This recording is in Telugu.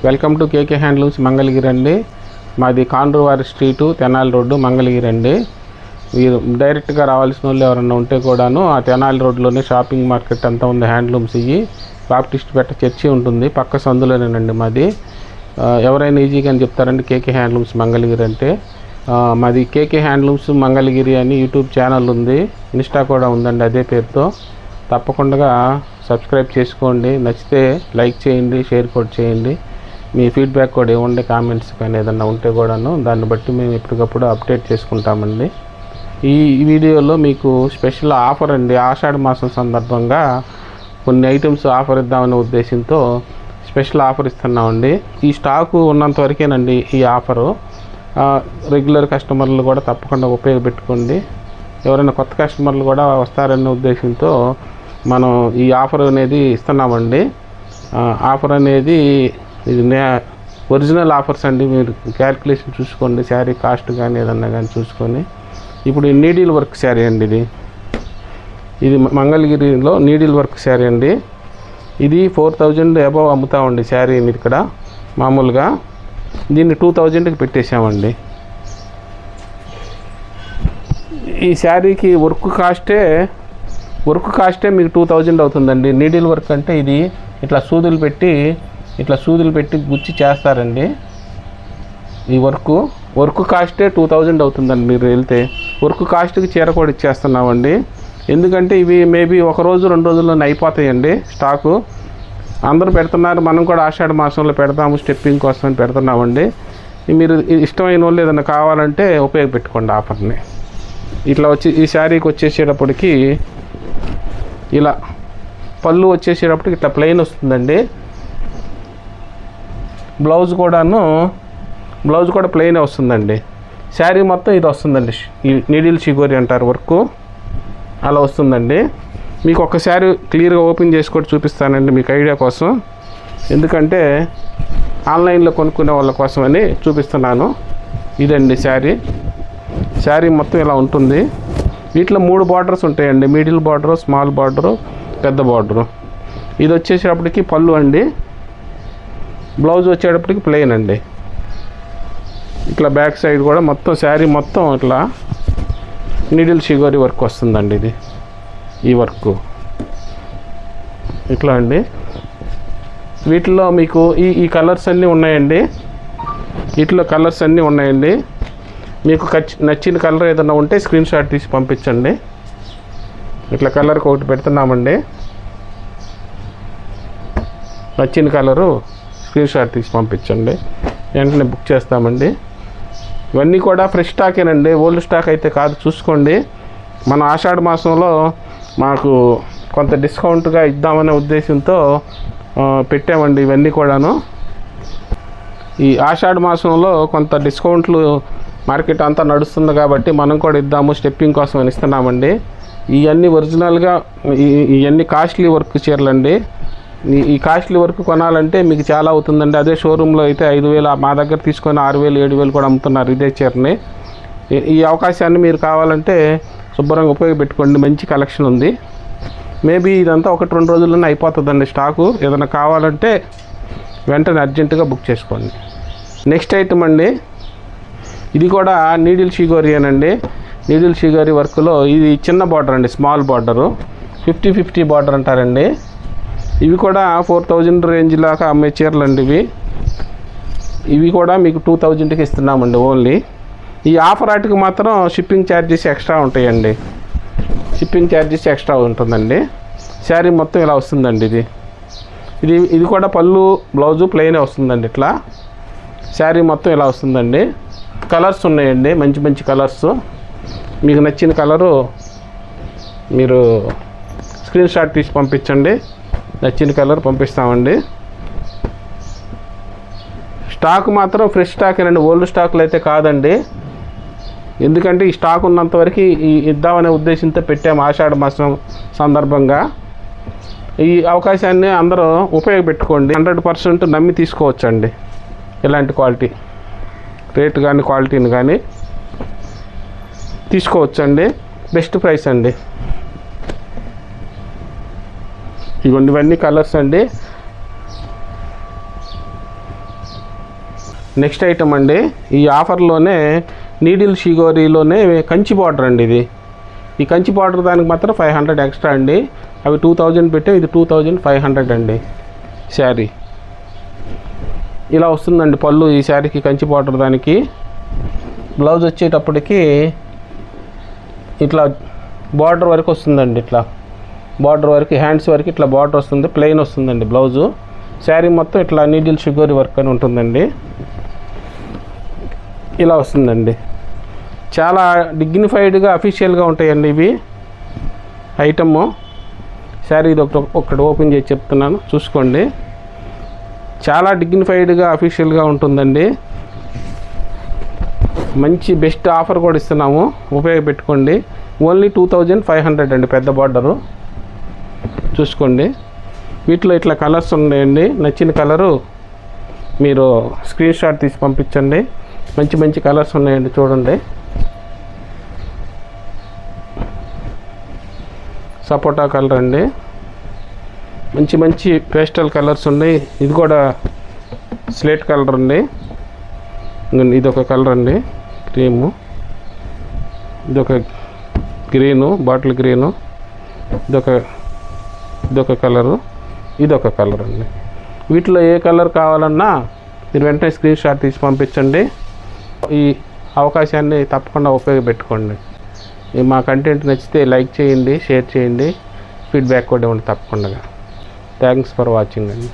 Welcome to KK handlooms Mangalagiri అండి. మాది కాండ్రువారి స్ట్రీటు, తెనాలి రోడ్డు, మంగళగిరి అండి. మీరు డైరెక్ట్గా రావాల్సిన వాళ్ళు ఎవరన్నా ఉంటే కూడాను ఆ తెనాలి రోడ్లోనే షాపింగ్ మార్కెట్ అంతా ఉంది. హ్యాండ్లూమ్స్ ఇవి బాప్టిస్ట్ పెట్ట చర్చి ఉంటుంది, పక్క సందులోనేనండి మాది. ఎవరైనా ఈజీగా అని చెప్తారండి కేకే హ్యాండ్లూమ్స్ మంగళగిరి అంటే. మాది కేకే హ్యాండ్లూమ్స్ మంగళగిరి అని యూట్యూబ్ ఛానల్ ఉంది, ఇన్స్టా కూడా ఉందండి అదే పేరుతో. తప్పకుండా సబ్స్క్రైబ్ చేసుకోండి, నచ్చితే లైక్ చేయండి, షేర్ కూడా చేయండి. మీ ఫీడ్బ్యాక్ కూడా ఇవ్వండి, కామెంట్స్ కానీ ఏదన్నా ఉంటే కూడాను, దాన్ని బట్టి మేము ఎప్పటికప్పుడు అప్డేట్ చేసుకుంటామండి. ఈ వీడియోలో మీకు స్పెషల్ ఆఫర్ అండి, ఆషాఢ మాసం సందర్భంగా కొన్ని ఐటమ్స్ ఆఫర్ ఇద్దామనే ఉద్దేశంతో స్పెషల్ ఆఫర్ ఇస్తున్నామండి. ఈ స్టాకు ఉన్నంత వరకేనండి ఈ ఆఫరు. రెగ్యులర్ కస్టమర్లు కూడా తప్పకుండా ఉపయోగపెట్టుకోండి. ఎవరైనా కొత్త కస్టమర్లు కూడా వస్తారనే ఉద్దేశంతో మనం ఈ ఆఫర్ అనేది ఇస్తున్నామండి. ఆఫర్ అనేది ఇది ఒరిజినల్ ఆఫర్స్ అండి. మీరు క్యాల్కులేషన్ చూసుకోండి, శారీ కాస్ట్ కానీ ఏదన్నా కానీ చూసుకొని. ఇప్పుడు ఈ నీడిల్ వర్క్ శారీ అండి, ఇది మంగళగిరిలో నీడిల్ వర్క్ శారీ అండి. ఇది 4000 అబవ్ అమ్ముతామండి శారీని ఇక్కడ మామూలుగా. దీన్ని 2000కి పెట్టేశామండి. ఈ శారీకి వర్క్ కాస్టే మీకు 2000 అవుతుందండి. నీడిల్ వర్క్ అంటే ఇది ఇట్లా సూదులు పెట్టి గుచ్చి చేస్తారండి. ఈ వర్క్ కాస్టే 2000 అవుతుందండి. మీరు వెళ్తే వర్క్ కాస్ట్కి చీర కూడా ఇచ్చేస్తున్నామండి. ఎందుకంటే ఇవి మేబీ ఒక రోజు 2 రోజుల్లోనే అయిపోతాయండి స్టాకు. అందరూ పెడుతున్నారు, మనం కూడా ఆషాఢ మాసంలో పెడతాము, స్టెప్పింగ్ కోసం పెడుతున్నామండి. మీరు ఇష్టమైన వాళ్ళు ఏదైనా కావాలంటే ఉపయోగపెట్టుకోండి ఆఫర్ని. ఇట్లా ఈ శారీకి వచ్చేసేటప్పటికి ఇలా పళ్ళు వచ్చేసేటప్పటికి ఇట్లా ప్లెయిన్ వస్తుందండి. బ్లౌజ్ కూడా ప్లెయిన్ వస్తుందండి. శారీ మొత్తం ఇది వస్తుందండి, ఈ నీడిల్ షిగోరి అంటారు వర్క్, అలా వస్తుందండి. మీకు ఒక్కసారి క్లియర్గా ఓపెన్ చేసుకొని చూపిస్తానండి మీకు ఐడియా కోసం. ఎందుకంటే ఆన్లైన్లో కొనుక్కునే వాళ్ళ కోసం అని చూపిస్తున్నాను. ఇదండి శారీ మొత్తం ఇలా ఉంటుంది. వీటిలో 3 బార్డర్స్ ఉంటాయండి, మిడిల్ బార్డరు, స్మాల్ బార్డరు, పెద్ద బార్డరు. ఇది వచ్చేసేటప్పటికి పళ్ళు అండి. బ్లౌజ్ వచ్చేటప్పటికి ప్లెయిన్ అండి. ఇట్లా బ్యాక్ సైడ్ కూడా మొత్తం శారీ మొత్తం ఇట్లా నీడిల్ షిగోరి వర్క్ వస్తుందండి. ఈ వర్క్ ఇట్లా అండి. వీటిలో మీకు ఈ కలర్స్ అన్నీ ఉన్నాయండి. వీటిలో కలర్స్ అన్నీ ఉన్నాయండి. మీకు నచ్చిన కలర్ ఏదైనా ఉంటే స్క్రీన్ షాట్ తీసి పంపించండి. ఇట్లా కలర్కి ఒకటి పెడుతున్నామండి. నచ్చిన కలరు స్క్రీన్ షాట్ తీసి పంపించండి, వెంటనే బుక్ చేస్తామండి. ఇవన్నీ కూడా ఫ్రెష్ స్టాకేనండి, ఓల్డ్ స్టాక్ అయితే కాదు. చూసుకోండి, మన ఆషాఢ మాసంలో మాకు కొంత డిస్కౌంట్గా ఇద్దామనే ఉద్దేశంతో పెట్టామండి ఇవన్నీ కూడాను. ఈ ఆషాఢ మాసంలో కొంత డిస్కౌంట్లు మార్కెట్ అంతా నడుస్తుంది కాబట్టి మనం కూడా ఇద్దాము, స్టెప్పింగ్ కోసం అని ఇస్తున్నామండి. ఇవన్నీ ఒరిజినల్గా ఇవన్నీ కాస్ట్లీ వర్క్ చీరలండి. ఈ కాస్ట్లీ వర్క్ కొనాలంటే మీకు చాలా అవుతుందండి. అదే షోరూంలో అయితే 5000, మా దగ్గర తీసుకొని 6000, 7000 కూడా అమ్ముతున్నారు ఇదే చీరని. ఈ అవకాశాన్ని మీరు కావాలంటే శుభ్రంగా ఉపయోగపెట్టుకోండి, మంచి కలెక్షన్ ఉంది. మేబీ ఇదంతా 1-2 రోజుల్లోనే అయిపోతుందండి స్టాకు. ఏదైనా కావాలంటే వెంటనే అర్జెంటుగా బుక్ చేసుకోండి. నెక్స్ట్ ఐటమ్ అండి, ఇది కూడా నీడిల్ షిగోరియేనండి. నీడిల్ షిగోరి వర్క్లో ఇది చిన్న బార్డర్ అండి, స్మాల్ బార్డరు, 50-50 బార్డర్ అంటారండి. ఇవి కూడా 4000 రేంజ్ లాగా అమ్మే చీరలు అండి ఇవి కూడా మీకు 2000కి ఇస్తున్నామండి ఓన్లీ. ఈ ఆఫర్ ఆటికి మాత్రం షిప్పింగ్ ఛార్జెస్ ఎక్స్ట్రా ఉంటాయండి. షిప్పింగ్ ఛార్జెస్ ఎక్స్ట్రా ఉంటుందండి. శారీ మొత్తం ఇలా వస్తుందండి. ఇది కూడా పళ్ళు, బ్లౌజు ప్లెయిన్ వస్తుందండి. ఇట్లా శారీ మొత్తం ఇలా వస్తుందండి. కలర్స్ ఉన్నాయండి, మంచి కలర్స్. మీకు నచ్చిన కలరు మీరు స్క్రీన్ షాట్ తీసి పంపించండి, నచ్చిన కలర్ పంపిస్తామండి. స్టాక్ మాత్రం ఫ్రెష్ స్టాకేనండి, ఓల్డ్ స్టాక్లు అయితే కాదండి. ఎందుకంటే ఈ స్టాక్ ఉన్నంతవరకు ఇద్దామనే ఉద్దేశంతో పెట్టాము ఆషాఢ మాసం సందర్భంగా. ఈ అవకాశాన్ని అందరూ ఉపయోగపెట్టుకోండి. 100% నమ్మి తీసుకోవచ్చండి. ఇలాంటి క్వాలిటీ రేట్ కానీ క్వాలిటీని కానీ తీసుకోవచ్చండి. బెస్ట్ ప్రైస్ అండి. ఇవన్నీ కలర్స్ అండి. నెక్స్ట్ ఐటమ్ అండి, ఈ ఆఫర్లోనే నీడిల్ షిగోరీలోనే కంచి బార్డర్ అండి ఇది. ఈ కంచి బార్డర్ దానికి మాత్రం 500 ఎక్స్ట్రా అండి. అవి 2000 పెట్టాం, ఇది 2500 అండి శారీ. ఇలా వస్తుందండి పళ్ళు ఈ శారీకి, కంచి బార్డర్ దానికి. బ్లౌజ్ వచ్చేటప్పటికి ఇట్లా బార్డర్ వరకు వస్తుందండి, ఇట్లా బార్డర్ వరకు, హ్యాండ్స్ వరకు ఇట్లా బార్డర్ వస్తుంది, ప్లెయిన్ వస్తుందండి బ్లౌజు. శారీ మొత్తం ఇట్లా నీడిల్ షిగోరీ వర్క్ అని ఉంటుందండి. ఇలా వస్తుందండి. చాలా డిగ్నిఫైడ్గా అఫీషియల్గా ఉంటాయండి ఇవి ఐటము. శారీ ఇది ఒకటి ఓపెన్ చేసి చెప్తున్నాను, చూసుకోండి. చాలా డిగ్నిఫైడ్గా అఫీషియల్గా ఉంటుందండి. మంచి బెస్ట్ ఆఫర్ కూడా ఇస్తున్నాము, ఉపయోగపెట్టుకోండి. ఓన్లీ 2500 అండి పెద్ద బార్డరు, చూసుకోండి. వీటిలో ఇట్లా కలర్స్ ఉన్నాయండి. నచ్చిన కలరు మీరు స్క్రీన్ షాట్ తీసి పంపించండి. మంచి మంచి కలర్స్ ఉన్నాయండి, చూడండి. సపోటా కలర్ అండి, మంచి మంచి పేస్టల్ కలర్స్ ఉన్నాయి. ఇది కూడా స్లేట్ కలర్ అండి. ఇదొక కలర్ అండి, క్రీము. ఇదొక గ్రీను, బాటిల్ గ్రీను. ఇదొక కలరు, ఇదొక కలర్ అండి. వీటిలో ఏ కలర్ కావాలన్నా మీరు వెంటనే స్క్రీన్ షాట్ తీసి పంపించండి. ఈ అవకాశాన్ని తప్పకుండా ఉపయోగపెట్టుకోండి. మా కంటెంట్ నచ్చితే లైక్ చేయండి, షేర్ చేయండి, ఫీడ్బ్యాక్ కూడా ఇవ్వండి తప్పకుండా. థ్యాంక్స్ ఫర్ వాచింగ్ అండి.